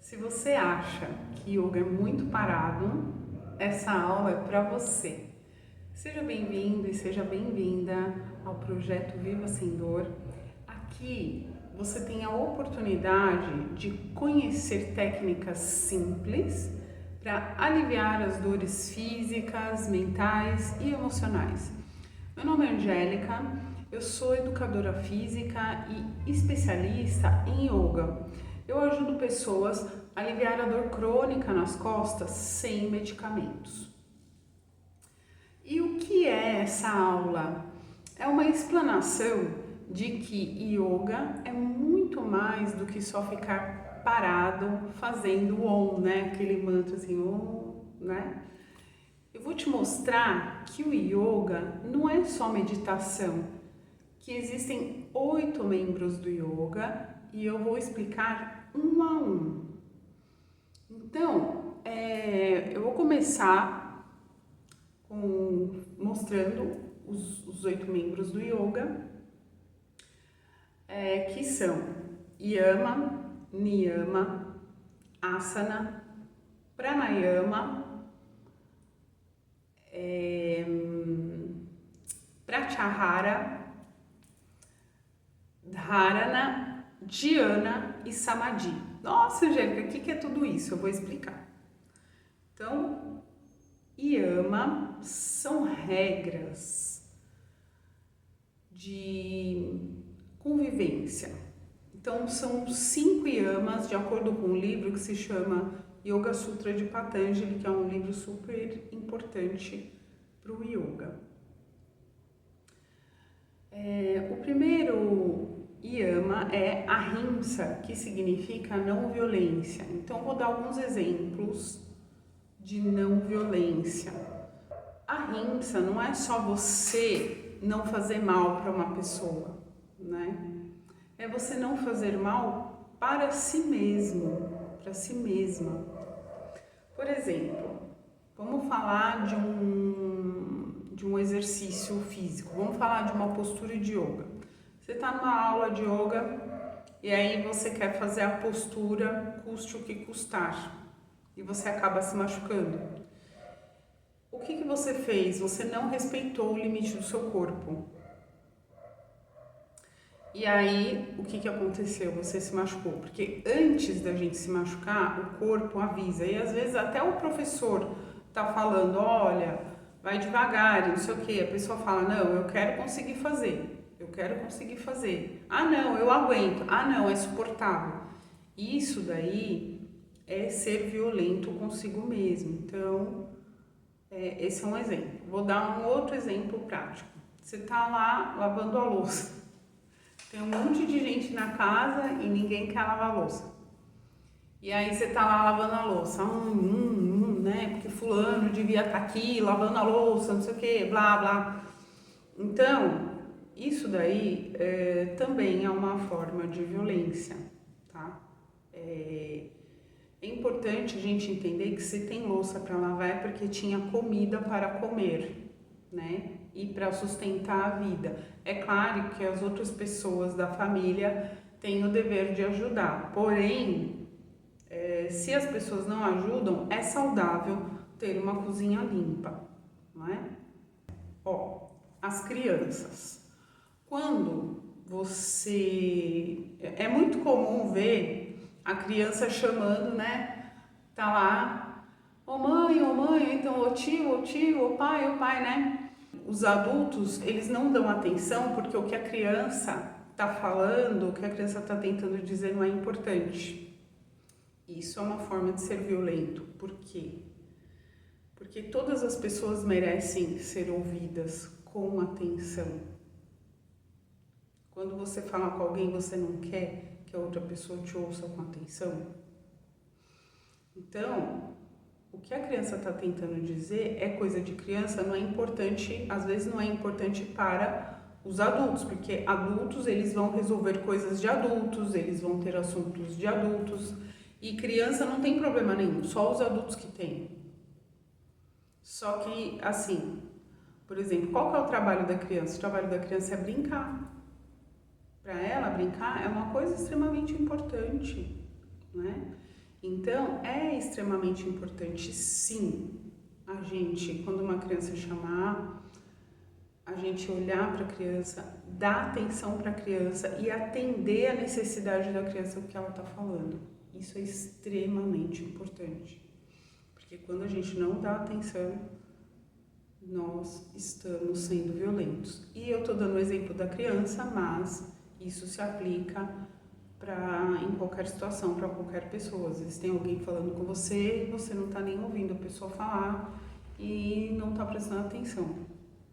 Se você acha que yoga é muito parado, essa aula é para você. Seja bem-vindo e seja bem-vinda ao projeto Viva Sem Dor. Aqui você tem a oportunidade de conhecer técnicas simples para aliviar as dores físicas, mentais e emocionais. Meu nome é Angélica, eu sou educadora física e especialista em yoga. Eu ajudo pessoas a aliviar a dor crônica nas costas sem medicamentos. E o que é essa aula? É uma explanação de que yoga é muito mais do que só ficar parado fazendo Om, né? Aquele mantra assim, Om, né? Eu vou te mostrar que o yoga não é só meditação, que existem 8 membros do yoga e eu vou explicar um a um. Então, eu vou começar mostrando os 8 membros do yoga, que são Yama, Niyama, Asana, Pranayama, Pratyahara, Dharana, Dhyana e Samadhi. Nossa, Angélica, o que é tudo isso? Eu vou explicar. Então, Yama são regras de convivência. Então, são 5 yamas, de acordo com um livro que se chama Yoga Sutra de Patanjali, que é um livro super importante para o yoga. O primeiro yama é Ahimsa, que significa não violência. Então, vou dar alguns exemplos de não violência. Ahimsa não é só você não fazer mal para uma pessoa, né? É você não fazer mal para si mesmo, para si mesma. Por exemplo, vamos falar de um exercício físico, vamos falar de uma postura de yoga. Você está numa aula de yoga e aí você quer fazer a postura custe o que custar e você acaba se machucando. O que você fez? Você não respeitou o limite do seu corpo. E aí, o que aconteceu? Você se machucou. Porque antes da gente se machucar, o corpo avisa. E às vezes até o professor tá falando, olha, vai devagar, não sei o que. A pessoa fala, não, eu quero conseguir fazer. Eu quero conseguir fazer. Ah, não, eu aguento. Ah, não, é suportável. Isso daí é ser violento consigo mesmo. Então, esse é um exemplo. Vou dar um outro exemplo prático. Você tá lá lavando a louça. Tem um monte de gente na casa e ninguém quer lavar a louça. E aí você tá lá lavando a louça, né? Porque fulano devia estar aqui lavando a louça, não sei o que, blá, blá. Então, isso daí também é uma forma de violência, tá? É importante a gente entender que se tem louça para lavar é porque tinha comida para comer, né? E para sustentar a vida. É claro que as outras pessoas da família têm o dever de ajudar, porém, se as pessoas não ajudam, é saudável ter uma cozinha limpa, não é? Ó, as crianças. Quando você... É muito comum ver a criança chamando, né? Tá lá, ô mãe, então ô tio, ô pai, né? Os adultos, eles não dão atenção porque o que a criança está falando, o que a criança está tentando dizer não é importante. Isso é uma forma de ser violento. Por quê? Porque todas as pessoas merecem ser ouvidas com atenção. Quando você fala com alguém, você não quer que a outra pessoa te ouça com atenção? Então, o que a criança está tentando dizer é coisa de criança, não é importante, às vezes não é importante para os adultos, porque adultos eles vão resolver coisas de adultos, eles vão ter assuntos de adultos, e criança não tem problema nenhum, só os adultos que têm. Só que, assim, por exemplo, qual que é o trabalho da criança? O trabalho da criança é brincar. Para ela, brincar é uma coisa extremamente importante, né? Então, é extremamente importante, sim, a gente, quando uma criança chamar, a gente olhar para a criança, dar atenção para a criança e atender a necessidade da criança que ela está falando. Isso é extremamente importante, porque quando a gente não dá atenção, nós estamos sendo violentos. E eu estou dando o exemplo da criança, mas isso se aplica em qualquer situação, para qualquer pessoa. Às vezes tem alguém falando com você e você não está nem ouvindo a pessoa falar e não está prestando atenção,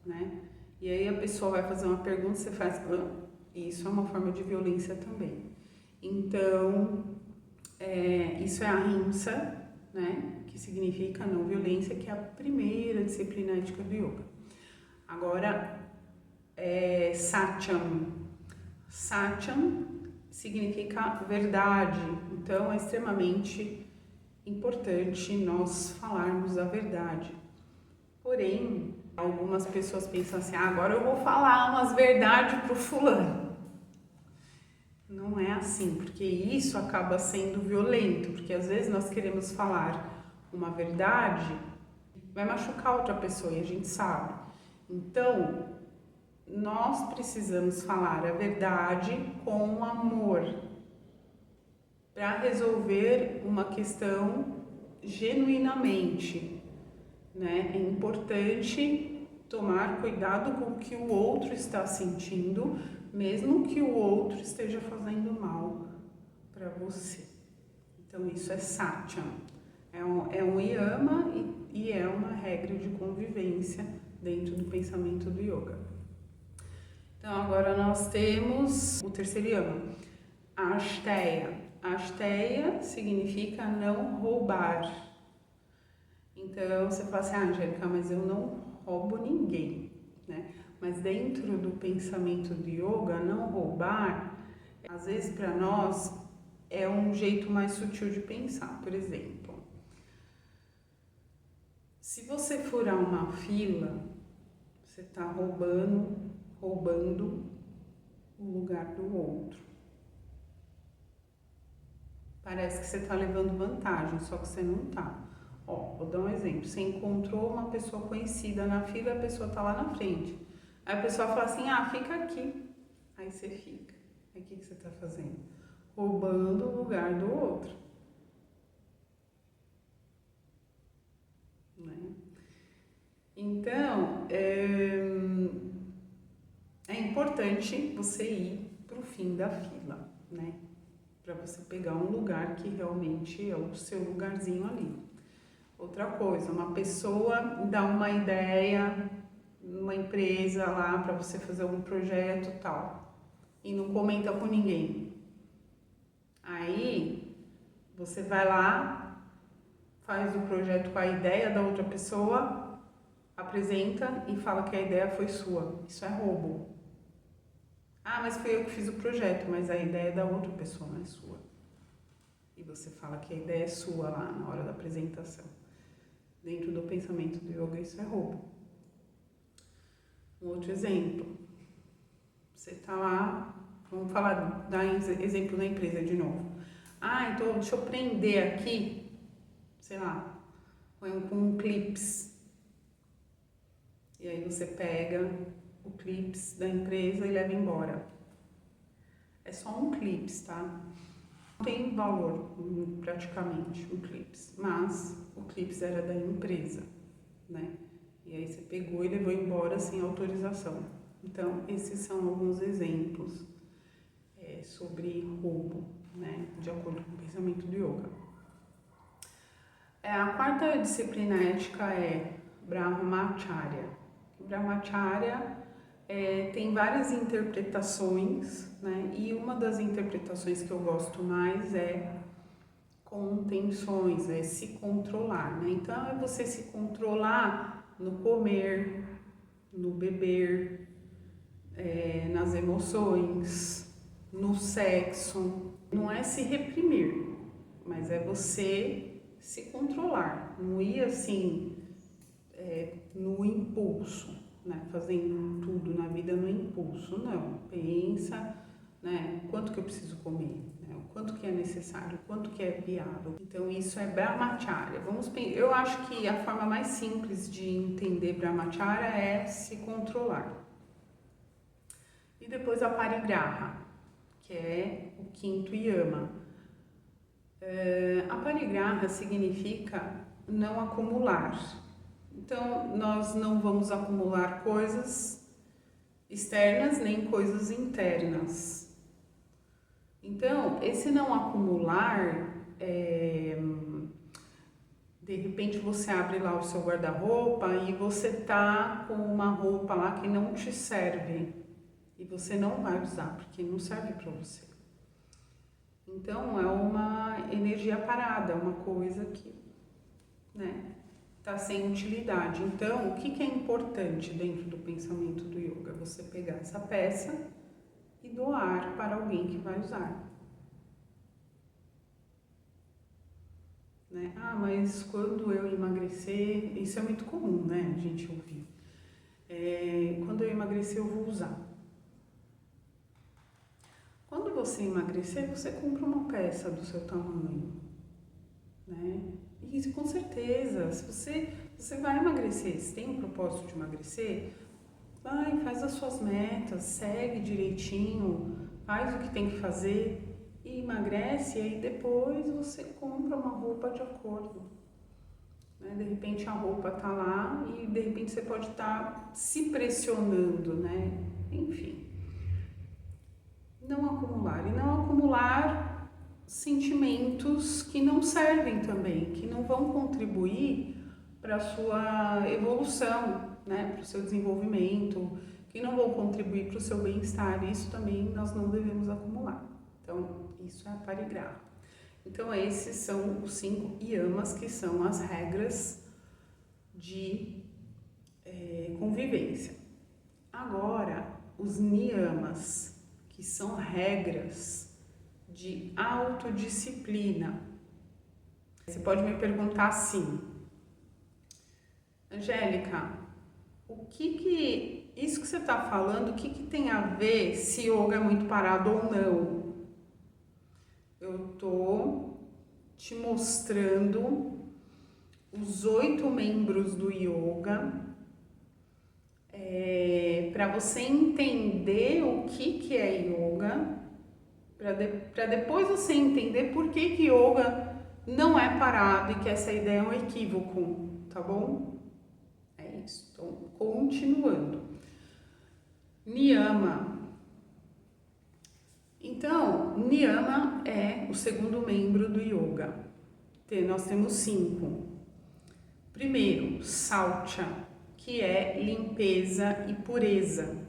né? E aí a pessoa vai fazer uma pergunta, você faz, isso é uma forma de violência também. Então, isso é a ahimsa, né? Que significa não violência, que é a primeira disciplina ética do yoga. Agora, Satyam. Satyam significa verdade, então é extremamente importante nós falarmos a verdade. Porém, algumas pessoas pensam assim, agora eu vou falar umas verdades pro fulano. Não é assim, porque isso acaba sendo violento, porque às vezes nós queremos falar uma verdade, vai machucar outra pessoa e a gente sabe. Então, nós precisamos falar a verdade com amor para resolver uma questão genuinamente, né? É importante tomar cuidado com o que o outro está sentindo, mesmo que o outro esteja fazendo mal para você. Então isso é Satyam, é um yama e é uma regra de convivência dentro do pensamento do yoga. Então agora nós temos o terceiro yama, Asteya. Asteya significa não roubar. Então você fala assim, Angélica, mas eu não roubo ninguém, né? Mas dentro do pensamento do yoga, não roubar, às vezes para nós é um jeito mais sutil de pensar. Por exemplo, se você furar uma fila, você está roubando o lugar do outro. Parece que você está levando vantagem, só que você não está. Vou dar um exemplo. Você encontrou uma pessoa conhecida na fila, a pessoa está lá na frente. Aí a pessoa fala assim, fica aqui. Aí você fica. Aí o que você está fazendo? Roubando o lugar do outro. Né? Então, é importante você ir para o fim da fila, né? Para você pegar um lugar que realmente é o seu lugarzinho ali. Outra coisa, uma pessoa dá uma ideia numa empresa lá para você fazer um projeto tal e não comenta com ninguém. Aí você vai lá, faz o projeto com a ideia da outra pessoa, apresenta e fala que a ideia foi sua. Isso é roubo. Mas fui eu que fiz o projeto, mas a ideia é da outra pessoa, não é sua. E você fala que a ideia é sua lá na hora da apresentação. Dentro do pensamento do yoga, isso é roubo. Um outro exemplo. Você está lá, vamos dar exemplo da empresa de novo. Então deixa eu prender aqui, sei lá, com um clips. E aí você pega o clips da empresa e leva embora. É só um clips, tá? Não tem valor praticamente o clips, mas o clips era da empresa, né? E aí você pegou e levou embora sem autorização. Então, esses são alguns exemplos sobre roubo, né? De acordo com o pensamento do yoga. A quarta disciplina ética é Brahmacharya. Brahmacharya tem várias interpretações, né? E uma das interpretações que eu gosto mais é contenções, é se controlar, né? Então é você se controlar no comer, no beber, nas emoções, no sexo. Não é se reprimir, mas é você se controlar, não ir assim no impulso, né? Fazendo tudo na vida no impulso, não. Pensa, né? Quanto que eu preciso comer, né? quanto que é necessário, quanto que é viável. Então isso é Brahmacharya. Eu acho que a forma mais simples de entender Brahmacharya é se controlar. E depois a Parigraha, que é o quinto yama. A Parigraha significa não acumular. Então nós não vamos acumular coisas externas nem coisas internas. Então, esse não acumular, de repente você abre lá o seu guarda-roupa e você tá com uma roupa lá que não te serve e você não vai usar porque não serve para você. Então, é uma energia parada, uma coisa que, né, tá sem utilidade. Então, o que é importante dentro do pensamento do yoga? Você pegar essa peça e doar para alguém que vai usar. Né? Ah, mas quando eu emagrecer, isso é muito comum, né, a gente ouvir. Quando eu emagrecer, eu vou usar. Quando você emagrecer, você compra uma peça do seu tamanho, né? E com certeza, se você vai emagrecer, se tem um propósito de emagrecer, vai, faz as suas metas, segue direitinho, faz o que tem que fazer e emagrece, e aí depois você compra uma roupa de acordo. Né? De repente a roupa tá lá e de repente você pode estar se pressionando, né? Enfim. Não acumular. E não acumular sentimentos que não servem também, que não vão contribuir para a sua evolução, né? Para o seu desenvolvimento, que não vão contribuir para o seu bem-estar. Isso também nós não devemos acumular. Então, isso é a Parigraha. Então, esses são os 5 yamas, que são as regras de convivência. Agora, os niyamas, que são regras de autodisciplina. Você pode me perguntar assim, Angélica, isso que você está falando, o que tem a ver se yoga é muito parado ou não? Eu estou te mostrando os 8 membros do yoga, para você entender o que é yoga, para depois você entender por que yoga não é parado e que essa ideia é um equívoco, tá bom? É isso. Então, continuando. Niyama. Então, Niyama é o segundo membro do yoga. Nós temos 5. Primeiro, Saucha, que é limpeza e pureza.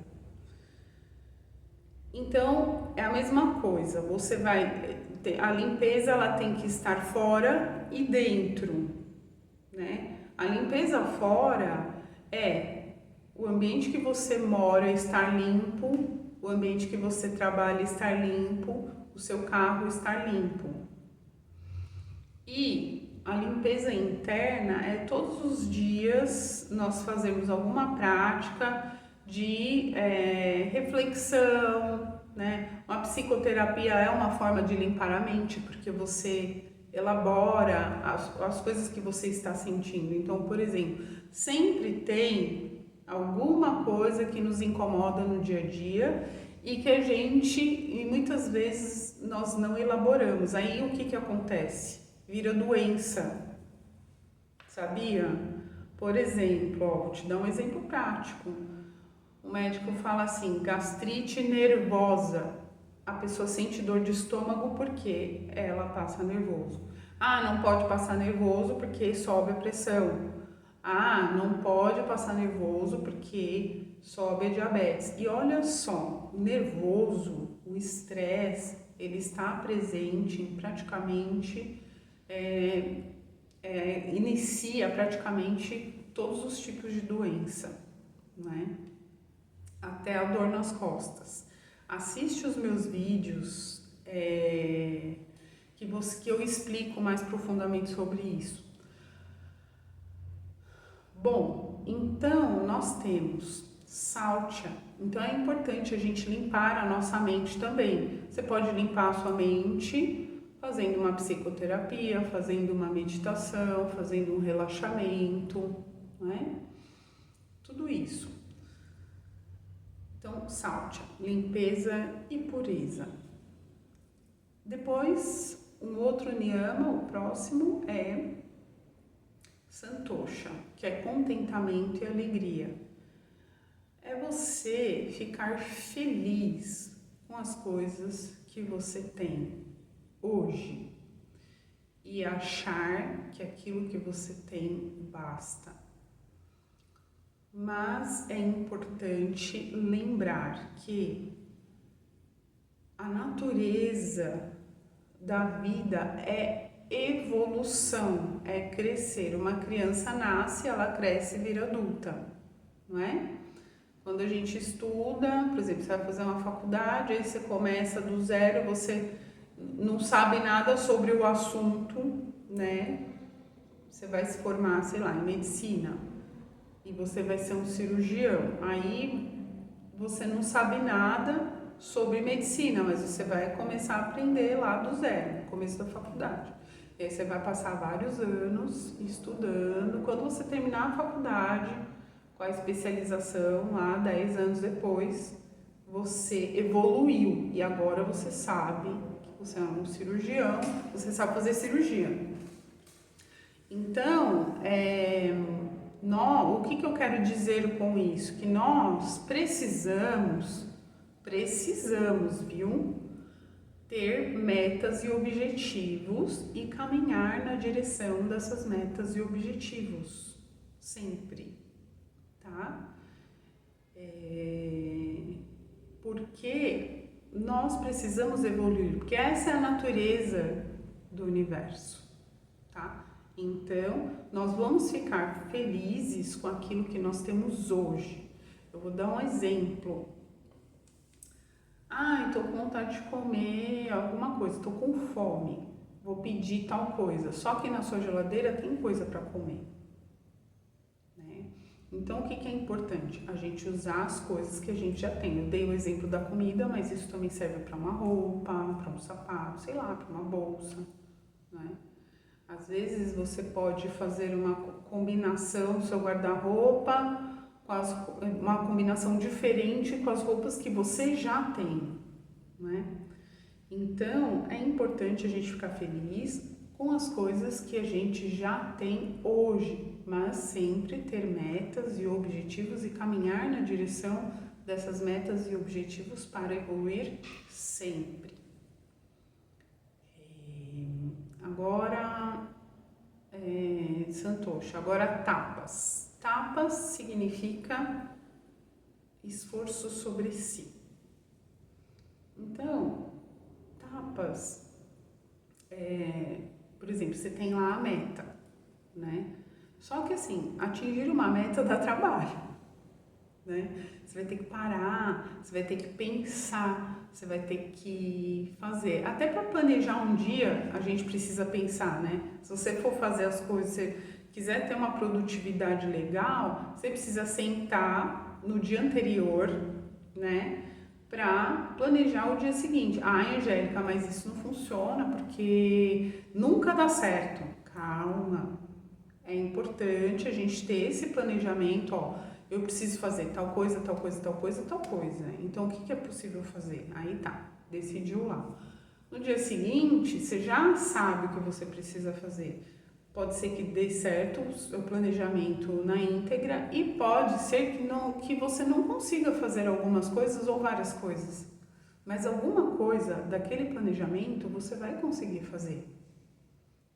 Então, é a mesma coisa, você vai ter, a limpeza ela tem que estar fora e dentro, né? A limpeza fora é o ambiente que você mora estar limpo, o ambiente que você trabalha estar limpo, o seu carro estar limpo. E a limpeza interna é todos os dias nós fazemos alguma prática de reflexão, né? Uma psicoterapia é uma forma de limpar a mente, porque você elabora as coisas que você está sentindo. Então, por exemplo, sempre tem alguma coisa que nos incomoda no dia a dia e que e muitas vezes nós não elaboramos. Aí o que acontece? Vira doença, sabia? Por exemplo, vou te dar um exemplo prático. O médico fala assim, gastrite nervosa. A pessoa sente dor de estômago porque ela passa nervoso. Ah, não pode passar nervoso porque sobe a pressão. Ah, não pode passar nervoso porque sobe a diabetes. E olha só, o nervoso, o estresse, ele está presente em praticamente, inicia praticamente todos os tipos de doença, né? Até a dor nas costas. Assiste os meus vídeos que eu explico mais profundamente sobre isso. Bom, então nós temos Sáltia. Então é importante a gente limpar a nossa mente também. Você pode limpar a sua mente fazendo uma psicoterapia, fazendo uma meditação, fazendo um relaxamento, não é? Tudo isso. Então, sáltia, limpeza e pureza. Depois, um outro niyama, o próximo é santosha, que é contentamento e alegria. É você ficar feliz com as coisas que você tem hoje e achar que aquilo que você tem basta. Mas é importante lembrar que a natureza da vida é evolução, é crescer. Uma criança nasce, ela cresce e vira adulta, não é? Quando a gente estuda, por exemplo, você vai fazer uma faculdade, aí você começa do zero, você não sabe nada sobre o assunto, né? Você vai se formar, sei lá, em medicina e você vai ser um cirurgião. Aí você não sabe nada sobre medicina, mas você vai começar a aprender lá do zero, no começo da faculdade. E aí você vai passar vários anos estudando. Quando você terminar a faculdade, com a especialização lá, 10 anos depois, você evoluiu e agora você sabe que você é um cirurgião, você sabe fazer cirurgia. Então, o que eu quero dizer com isso? Que nós precisamos, viu? Ter metas e objetivos e caminhar na direção dessas metas e objetivos, sempre, tá? Porque nós precisamos evoluir, porque essa é a natureza do universo, tá? Então, nós vamos ficar felizes com aquilo que nós temos hoje. Eu vou dar um exemplo. Estou com vontade de comer alguma coisa, estou com fome, vou pedir tal coisa. Só que na sua geladeira tem coisa para comer, né? Então, o que é importante? A gente usar as coisas que a gente já tem. Eu dei o exemplo da comida, mas isso também serve para uma roupa, para um sapato, sei lá, para uma bolsa, né? Às vezes você pode fazer uma combinação do seu guarda-roupa, uma combinação diferente com as roupas que você já tem, né? Então, é importante a gente ficar feliz com as coisas que a gente já tem hoje, mas sempre ter metas e objetivos e caminhar na direção dessas metas e objetivos para evoluir sempre. Agora, santosha. Agora, tapas. Tapas significa esforço sobre si. Então, tapas, por exemplo, você tem lá a meta, né? Só que assim, atingir uma meta dá trabalho, né? Você vai ter que parar, você vai ter que pensar, você vai ter que fazer. Até para planejar um dia, a gente precisa pensar, né? Se você for fazer as coisas, se quiser ter uma produtividade legal, você precisa sentar no dia anterior, né? Para planejar o dia seguinte. Angélica, mas isso não funciona porque nunca dá certo. Calma. É importante a gente ter esse planejamento, eu preciso fazer tal coisa, tal coisa, tal coisa, tal coisa. Então, o que é possível fazer? Aí tá, decidiu lá. No dia seguinte, você já sabe o que você precisa fazer. Pode ser que dê certo o seu planejamento na íntegra e pode ser que você não consiga fazer algumas coisas ou várias coisas. Mas alguma coisa daquele planejamento você vai conseguir fazer,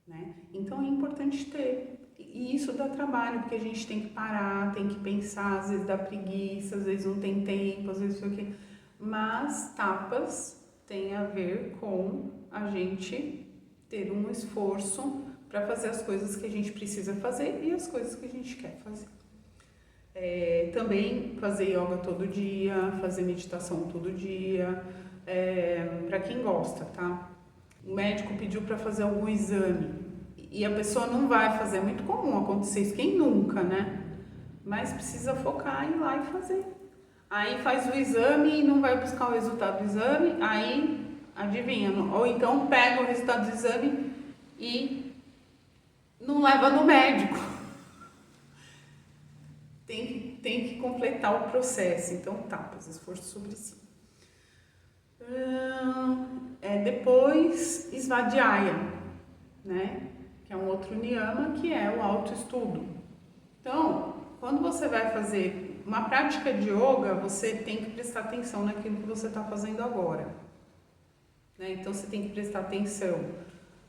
né? Então, é importante ter. E isso dá trabalho, porque a gente tem que parar, tem que pensar, às vezes dá preguiça, às vezes não tem tempo, às vezes o que. Mas tapas tem a ver com a gente ter um esforço para fazer as coisas que a gente precisa fazer e as coisas que a gente quer fazer. Também fazer yoga todo dia, fazer meditação todo dia, para quem gosta, tá? O médico pediu para fazer algum exame e a pessoa não vai fazer, é muito comum acontecer isso, quem nunca, né? Mas precisa focar em ir lá e fazer, Aí faz o exame e não vai buscar o resultado do exame, aí adivinha, ou então pega o resultado do exame e não leva no médico. Tem que completar o processo. Então tá, faz esforço sobre si. Depois Svadhyaya, né? Que é um outro niyama, que é o autoestudo. Então, quando você vai fazer uma prática de yoga, você tem que prestar atenção naquilo que você está fazendo agora. Né? Então, você tem que prestar atenção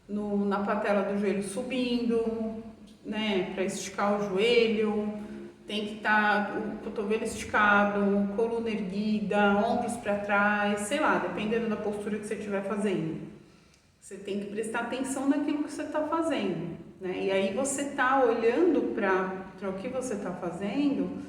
na patela do joelho subindo, né? Para esticar o joelho, tem que estar o cotovelo esticado, coluna erguida, ombros para trás, sei lá, dependendo da postura que você estiver fazendo. Você tem que prestar atenção naquilo que você está fazendo, né? E aí você está olhando para o que você está fazendo,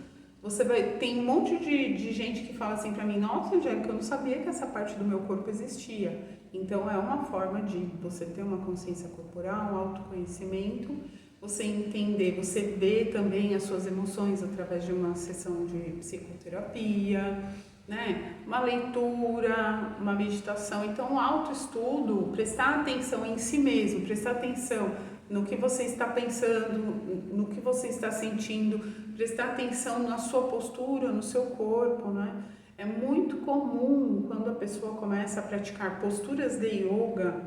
tem um monte de gente que fala assim para mim, nossa, Angélica, eu não sabia que essa parte do meu corpo existia. Então é uma forma de você ter uma consciência corporal, um autoconhecimento, você entender, você ver também as suas emoções através de uma sessão de psicoterapia, né? Uma leitura, uma meditação. Então, o autoestudo, prestar atenção em si mesmo, prestar atenção no que você está pensando, no que você está sentindo, prestar atenção na sua postura, no seu corpo, né? É muito comum quando a pessoa começa a praticar posturas de yoga,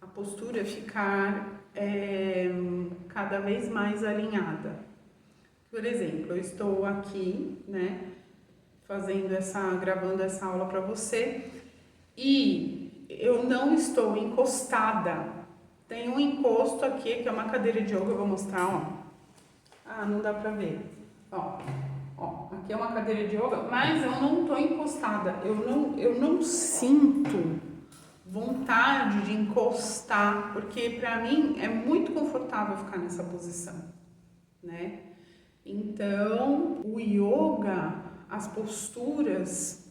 a postura ficar cada vez mais alinhada. Por exemplo, eu estou aqui, né? Gravando essa aula para você e eu não estou encostada. Tem um encosto aqui que é uma cadeira de yoga, eu vou mostrar, ó. Ah, não dá pra ver. Ó, aqui é uma cadeira de yoga, mas eu não estou encostada. Eu não sinto vontade de encostar, porque para mim é muito confortável ficar nessa posição, né? Então, o yoga, as posturas,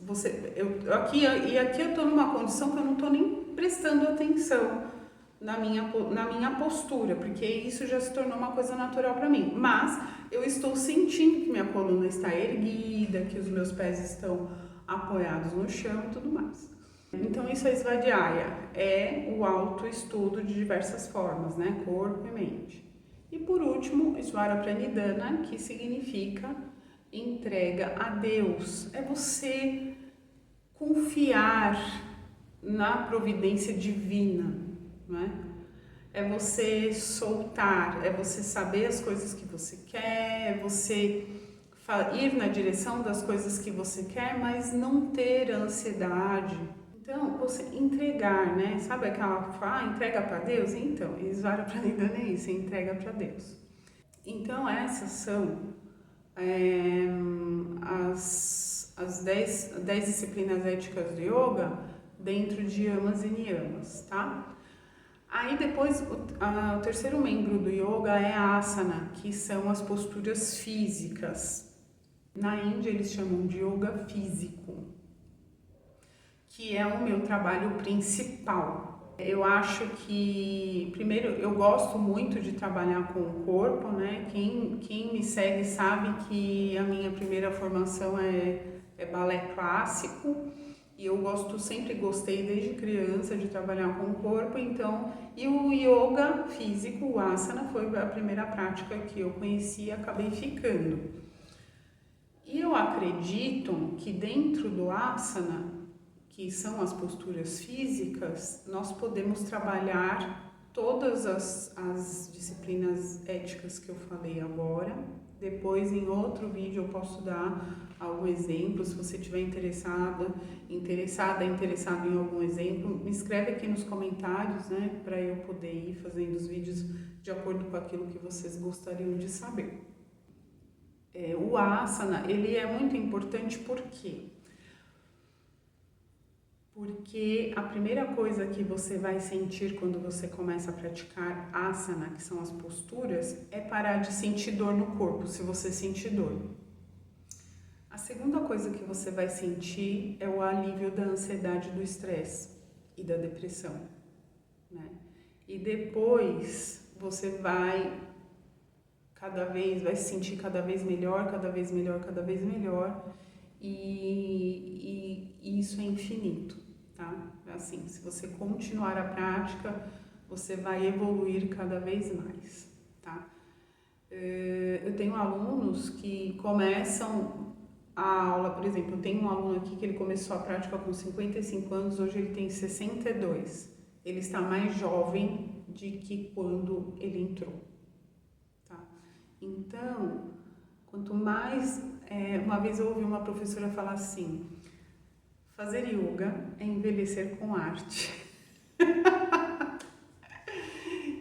aqui eu tô numa condição que eu não tô nem prestando atenção na minha postura, porque isso já se tornou uma coisa natural para mim. Mas eu estou sentindo que minha coluna está erguida, que os meus pés estão apoiados no chão e tudo mais. Então isso é Svadhyaya, é o autoestudo de diversas formas, né? Corpo e mente. E por último, Ishvara Pranidhana, que significa entrega a Deus. É você confiar na providência divina, né? É você soltar, é você saber as coisas que você quer, é você ir na direção das coisas que você quer, mas não ter ansiedade. Então, você entregar, né? Sabe aquela fala, entrega para Deus? Então, Ishvara Pranidhana é isso, entrega para Deus. Então, essas são as 10 disciplinas éticas do yoga dentro de yamas e niyamas, tá? Aí depois, o terceiro membro do yoga é a asana, que são as posturas físicas. Na Índia eles chamam de yoga físico, que é o meu trabalho principal. Eu acho que, primeiro, eu gosto muito de trabalhar com o corpo, né? Quem me segue sabe que a minha primeira formação é balé clássico e eu sempre gostei desde criança de trabalhar com o corpo, então, e o yoga físico, o asana, foi a primeira prática que eu conheci e acabei ficando. E eu acredito que dentro do asana, que são as posturas físicas, nós podemos trabalhar todas as disciplinas éticas que eu falei agora. Depois, em outro vídeo, eu posso dar algum exemplo. Se você estiver interessado em algum exemplo, me escreve aqui nos comentários, né, para eu poder ir fazendo os vídeos de acordo com aquilo que vocês gostariam de saber. O asana, ele é muito importante por quê? Porque a primeira coisa que você vai sentir quando você começa a praticar asana, que são as posturas, é parar de sentir dor no corpo, se você sentir dor. A segunda coisa que você vai sentir é o alívio da ansiedade, do estresse e da depressão, né? E depois você vai se sentir cada vez melhor, cada vez melhor, cada vez melhor. e isso é infinito, tá? Assim, se você continuar a prática, você vai evoluir cada vez mais, tá? Eu tenho alunos que começam a aula, por exemplo, eu tenho um aluno aqui que ele começou a prática com 55 anos, hoje ele tem 62. Ele está mais jovem de que quando ele entrou, tá? Então, quanto mais... uma vez eu ouvi uma professora falar assim, fazer yoga é envelhecer com arte.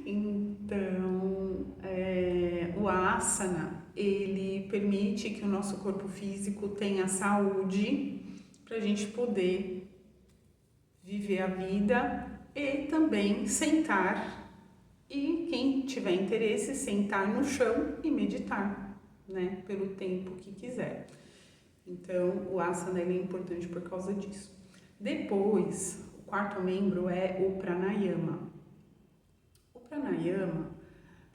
Então, o asana, ele permite que o nosso corpo físico tenha saúde para a gente poder viver a vida e também sentar. E quem tiver interesse, sentar no chão e meditar, né, pelo tempo que quiser. Então, o asana ele é importante por causa disso. Depois, o quarto membro é o pranayama. O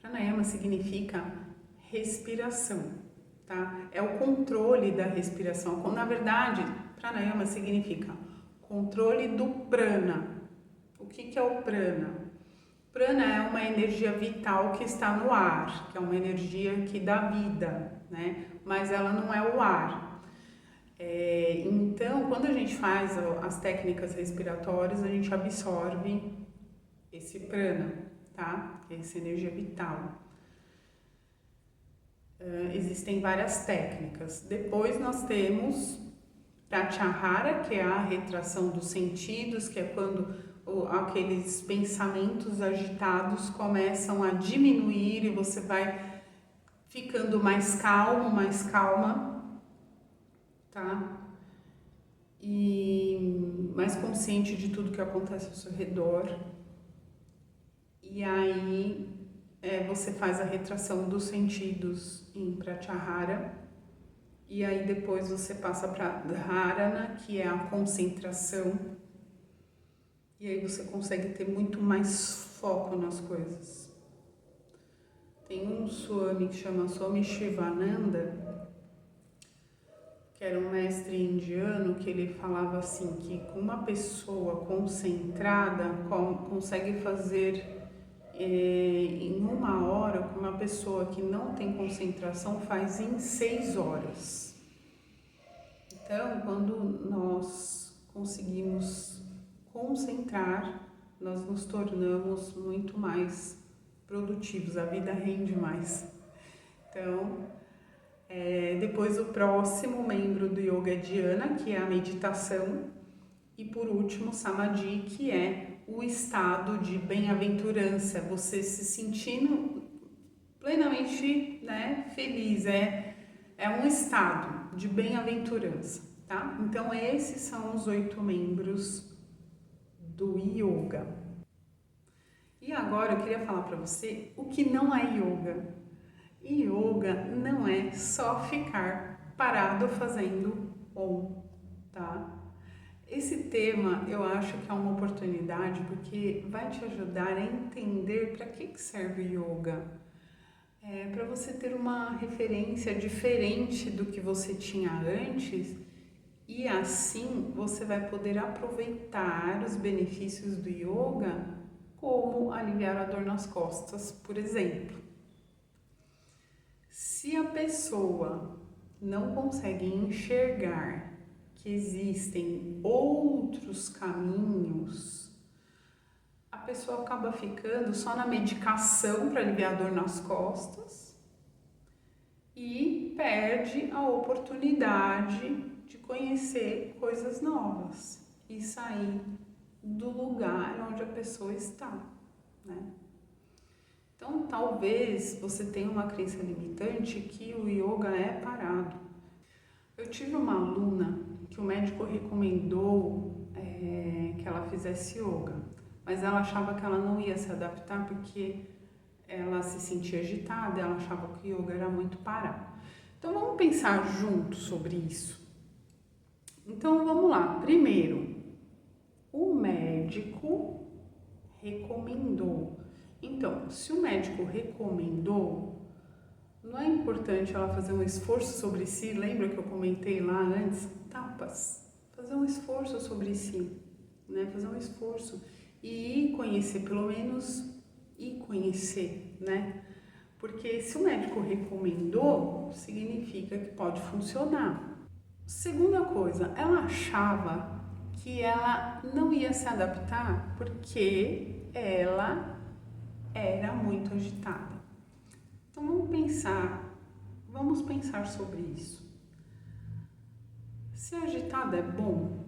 pranayama significa respiração, tá? É o controle da respiração. Na verdade, pranayama significa controle do prana. O que é o prana? Prana é uma energia vital que está no ar, que é uma energia que dá vida, né? Mas ela não é o ar. Então, quando a gente faz as técnicas respiratórias, a gente absorve esse prana, tá? Essa energia vital. Existem várias técnicas. Depois nós temos pratyahara, que é a retração dos sentidos, que é quando aqueles pensamentos agitados começam a diminuir e você vai ficando mais calmo, mais calma, tá? E mais consciente de tudo que acontece ao seu redor. E aí você faz a retração dos sentidos em pratyahara. E aí depois você passa para dharana, que é a concentração. E aí você consegue ter muito mais foco nas coisas. Tem um Swami que chama Swami Shivananda, que era um mestre indiano, que ele falava assim, que uma pessoa concentrada consegue fazer em 1 hora, o que uma pessoa que não tem concentração faz em 6 horas. Então, quando nós conseguimos concentrar, nós nos tornamos muito mais produtivos, a vida rende mais. Então, depois o próximo membro do Yoga é Dhyana, que é a meditação, e por último Samadhi, que é o estado de bem-aventurança, você se sentindo plenamente, né, feliz, é um estado de bem-aventurança, tá? Então esses são os 8 membros do yoga. E agora eu queria falar para você o que não é yoga. Yoga não é só ficar parado fazendo Om, tá? Esse tema eu acho que é uma oportunidade porque vai te ajudar a entender para que serve o yoga. Para você ter uma referência diferente do que você tinha antes e assim você vai poder aproveitar os benefícios do yoga, como aliviar a dor nas costas, por exemplo. Se a pessoa não consegue enxergar que existem outros caminhos, a pessoa acaba ficando só na medicação para aliviar a dor nas costas e perde a oportunidade de conhecer coisas novas e sair do lugar onde a pessoa está, né? Então, talvez você tenha uma crença limitante que o yoga é parado. Eu tive uma aluna que o médico recomendou que ela fizesse yoga, mas ela achava que ela não ia se adaptar porque ela se sentia agitada, ela achava que o yoga era muito parado. Então vamos pensar juntos sobre isso. Então vamos lá. Primeiro, o médico recomendou. Então, se o médico recomendou, Não é importante ela fazer um esforço sobre si? Lembra que eu comentei lá antes? Tapas. Fazer um esforço sobre si, né? Fazer um esforço e ir conhecer, pelo menos ir conhecer, né? Porque se o médico recomendou, significa que pode funcionar. Segunda coisa, ela achava que ela não ia se adaptar porque ela era muito agitada. Então vamos pensar sobre isso. Ser agitada é bom?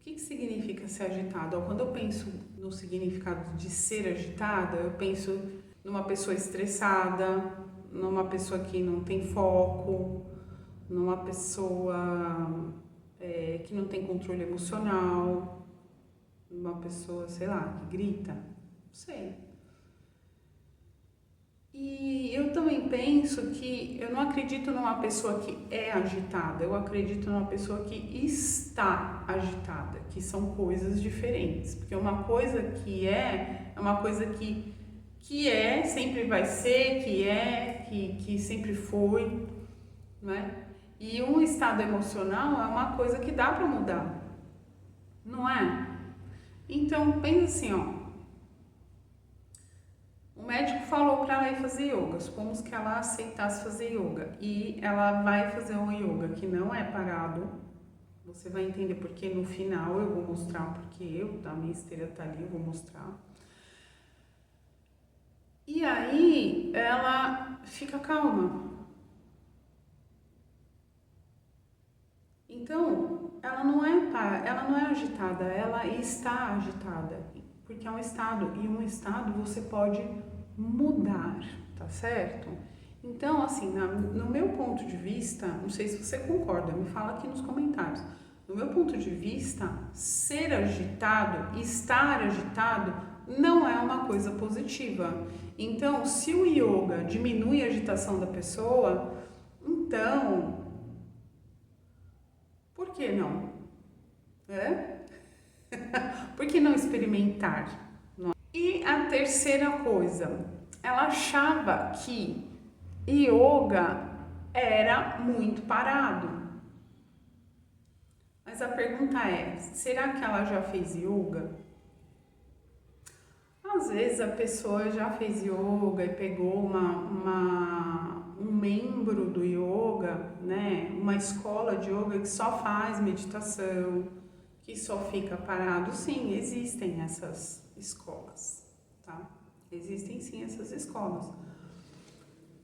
O que significa ser agitada? Quando eu penso no significado de ser agitada, eu penso numa pessoa estressada, numa pessoa que não tem foco, numa pessoa que não tem controle emocional, numa pessoa, sei lá, que grita, não sei. E eu também penso que eu não acredito numa pessoa que é agitada, eu acredito numa pessoa que está agitada, que são coisas diferentes. Porque uma coisa que é uma coisa que é, sempre vai ser, que sempre foi, né? E um estado emocional é uma coisa que dá para mudar, não é? Então, pensa assim, ó. O médico falou para ela ir fazer yoga, supomos que ela aceitasse fazer yoga e ela vai fazer um yoga que não é parado. Você vai entender porque no final eu vou mostrar porque a minha esteira tá ali, eu vou mostrar. E aí ela fica calma. Então, ela não é agitada, ela está agitada, porque é um estado e um estado você pode mudar, tá certo? Então, assim, no meu ponto de vista, não sei se você concorda, me fala aqui nos comentários. No meu ponto de vista, ser agitado, estar agitado, não é uma coisa positiva. Então, se o yoga diminui a agitação da pessoa, então, por que não? É? Por que não experimentar? E a terceira coisa, ela achava que yoga era muito parado. Mas a pergunta é, será que ela já fez yoga? Às vezes a pessoa já fez yoga e pegou um membro do yoga, né? Uma escola de yoga que só faz meditação, que só fica parado. Sim, existem essas escolas, tá? Existem sim essas escolas.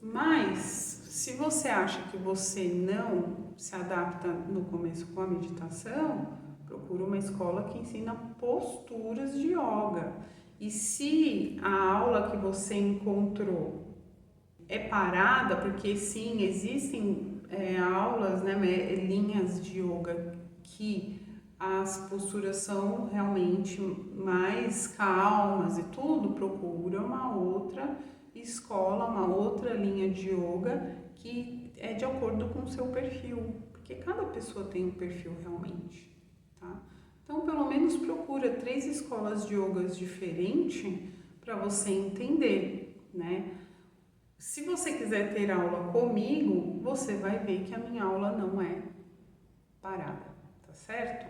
Mas se você acha que você não se adapta no começo com a meditação, procura uma escola que ensina posturas de yoga. E se a aula que você encontrou é parada, porque sim, existem aulas, né, linhas de yoga que as posturas são realmente mais calmas e tudo, procura uma outra escola, uma outra linha de yoga que é de acordo com o seu perfil, porque cada pessoa tem um perfil realmente, tá? Então, pelo menos procura 3 escolas de yogas diferentes para você entender, né? Se você quiser ter aula comigo, você vai ver que a minha aula não é parada, tá certo?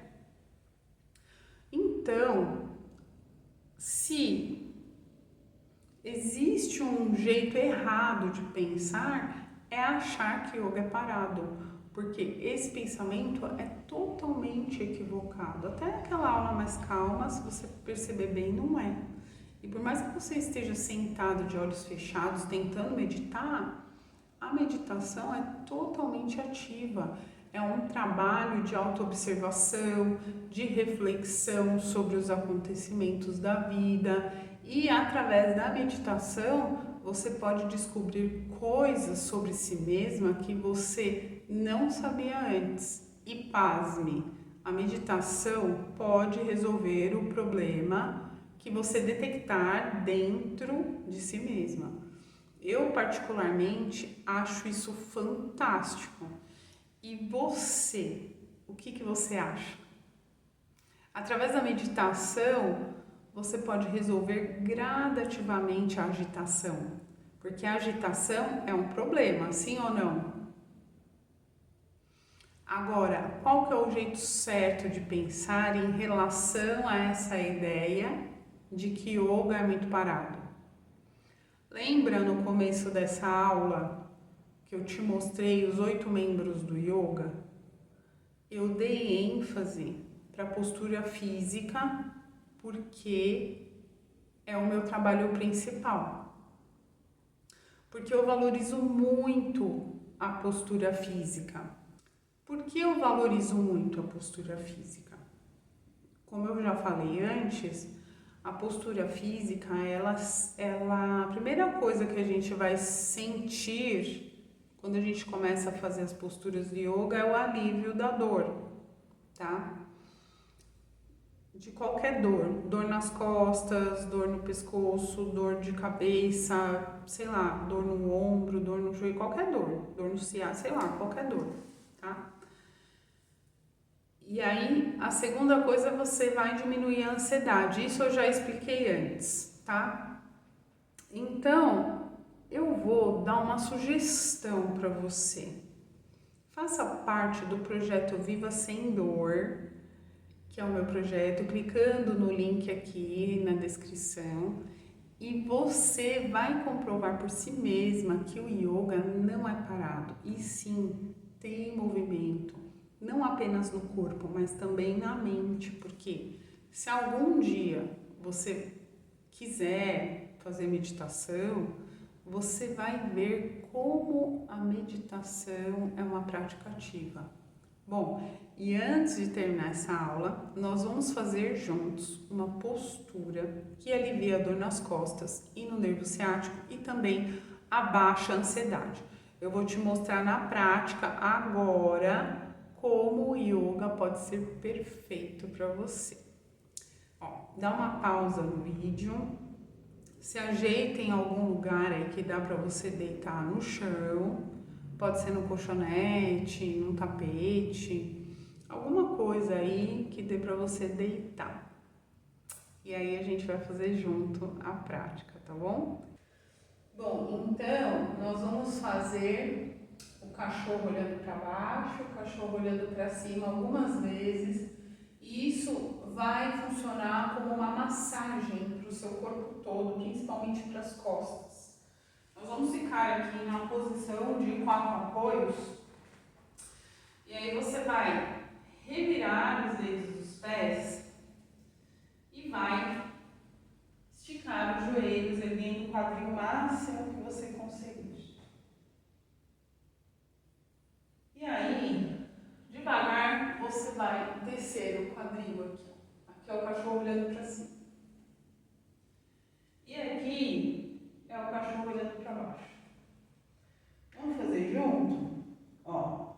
Então, se existe um jeito errado de pensar, é achar que yoga é parado, porque esse pensamento é totalmente equivocado. Até aquela aula mais calma, se você perceber bem, não é. E por mais que você esteja sentado de olhos fechados, tentando meditar, a meditação é totalmente ativa. É um trabalho de autoobservação, de reflexão sobre os acontecimentos da vida. E através da meditação, você pode descobrir coisas sobre si mesma que você não sabia antes. E pasme, a meditação pode resolver o problema que você detectar dentro de si mesma. Eu particularmente acho isso fantástico. E você, o que você acha? Através da meditação, você pode resolver gradativamente a agitação, porque a agitação é um problema, sim ou não? Agora, qual que é o jeito certo de pensar em relação a essa ideia de que yoga é muito parado? Lembra no começo dessa aula que eu te mostrei os 8 membros do yoga? Eu dei ênfase para a postura física porque é o meu trabalho principal. Porque eu valorizo muito a postura física. Por que eu valorizo muito a postura física? Como eu já falei antes, a postura física, a primeira coisa que a gente vai sentir quando a gente começa a fazer as posturas de yoga é o alívio da dor, tá? De qualquer dor, dor nas costas, dor no pescoço, dor de cabeça, sei lá, dor no ombro, dor no joelho, qualquer dor no ciático, sei lá, qualquer dor, tá? E aí, a segunda coisa, você vai diminuir a ansiedade. Isso eu já expliquei antes, tá? Então, eu vou dar uma sugestão para você. Faça parte do projeto Viva Sem Dor, que é o meu projeto, clicando no link aqui na descrição. E você vai comprovar por si mesma que o yoga não é parado, e sim tem movimento. Não apenas no corpo, mas também na mente, porque se algum dia você quiser fazer meditação, você vai ver como a meditação é uma prática ativa. Bom, e antes de terminar essa aula, nós vamos fazer juntos uma postura que alivia a dor nas costas e no nervo ciático e também abaixa a ansiedade. Eu vou te mostrar na prática agora como o yoga pode ser perfeito para você. Ó, dá uma pausa no vídeo, se ajeita em algum lugar aí que dá para você deitar no chão, pode ser no colchonete, num tapete, alguma coisa aí que dê para você deitar. E aí a gente vai fazer junto a prática, tá bom? Bom, então nós vamos fazer o cachorro olhando para baixo, o cachorro olhando para cima algumas vezes, e isso vai funcionar como uma massagem para o seu corpo todo, principalmente para as costas. Nós vamos ficar aqui na posição de 4 apoios, e aí você vai revirar os dedos dos pés e vai esticar os joelhos, erguendo o quadril máximo que você conseguir. E aí, devagar, você vai descer o quadril aqui. Aqui é o cachorro olhando para cima. E aqui é o cachorro olhando para baixo. Vamos fazer junto? Ó.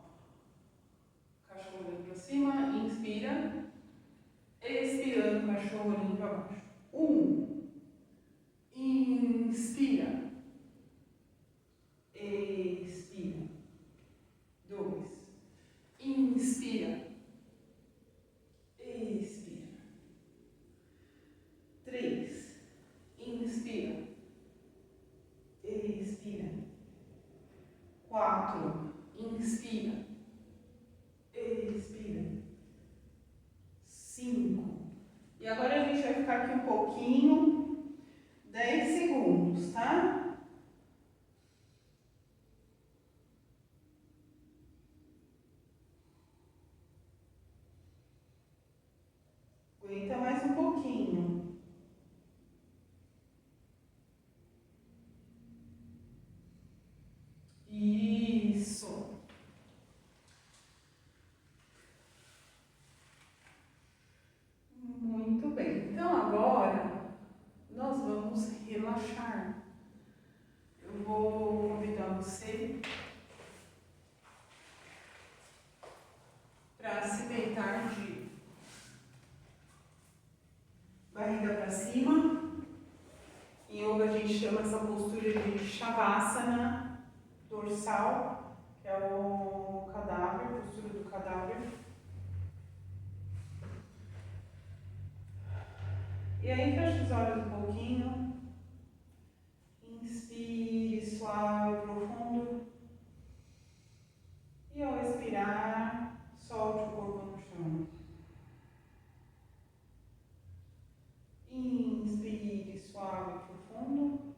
Cachorro olhando para cima, inspira. Expirando, cachorro olhando para baixo. 1. Inspira. Expira. 2. Inspira. Expira. 3. Inspira. Expira. 4. Inspira. Expira. 5. E agora a gente vai ficar aqui um pouquinho, 10 segundos, tá? Aguenta mais um pouquinho. Isso. Muito bem. Então agora nós vamos relaxar. Eu vou convidar você para se deitar de barriga para cima. Em yoga a gente chama essa postura de Shavasana dorsal, que é o cadáver, postura do cadáver. E aí fecha os olhos um pouquinho. Inspire suave, profundo. E ao expirar, solte o corpo no chão. Inspire suave e profundo.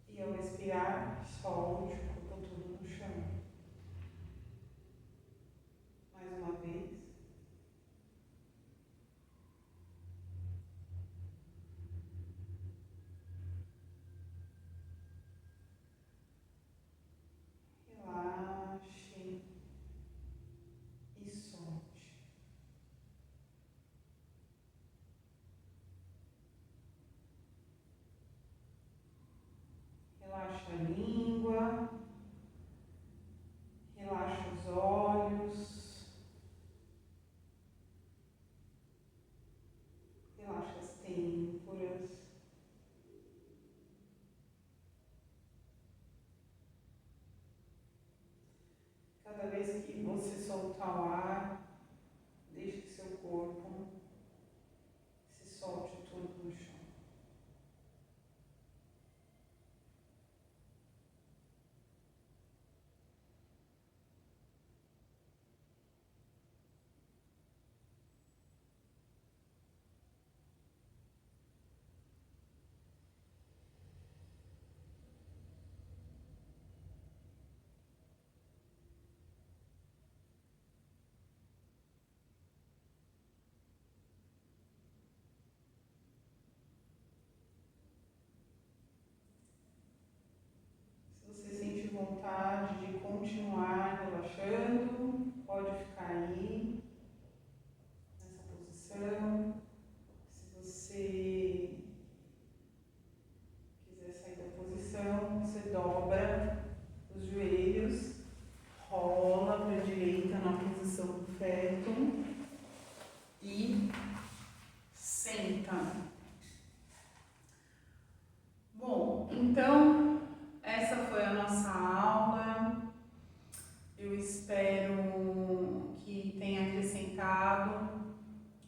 E ao expirar, solte o corpo todo no chão. Mais uma vez. Relaxe e solte. Relaxa a língua, relaxa os olhos, relaxa as têmporas. Cada vez que você soltar o ar, deixe que seu corpo se solte todo no chão. Se você sente vontade de continuar relaxando, pode ficar aí, nessa posição. Se você quiser sair da posição, você dobra os joelhos, rola para a direita na posição do feto e senta. Bom, então essa foi a nossa aula. Eu espero que tenha acrescentado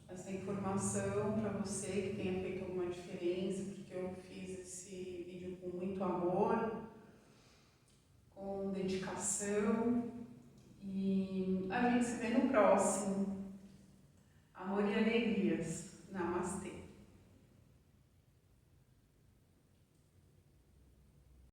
essa informação para você, que tenha feito alguma diferença, porque eu fiz esse vídeo com muito amor, com dedicação, e a gente se vê no próximo. Amor e alegrias. Namastê.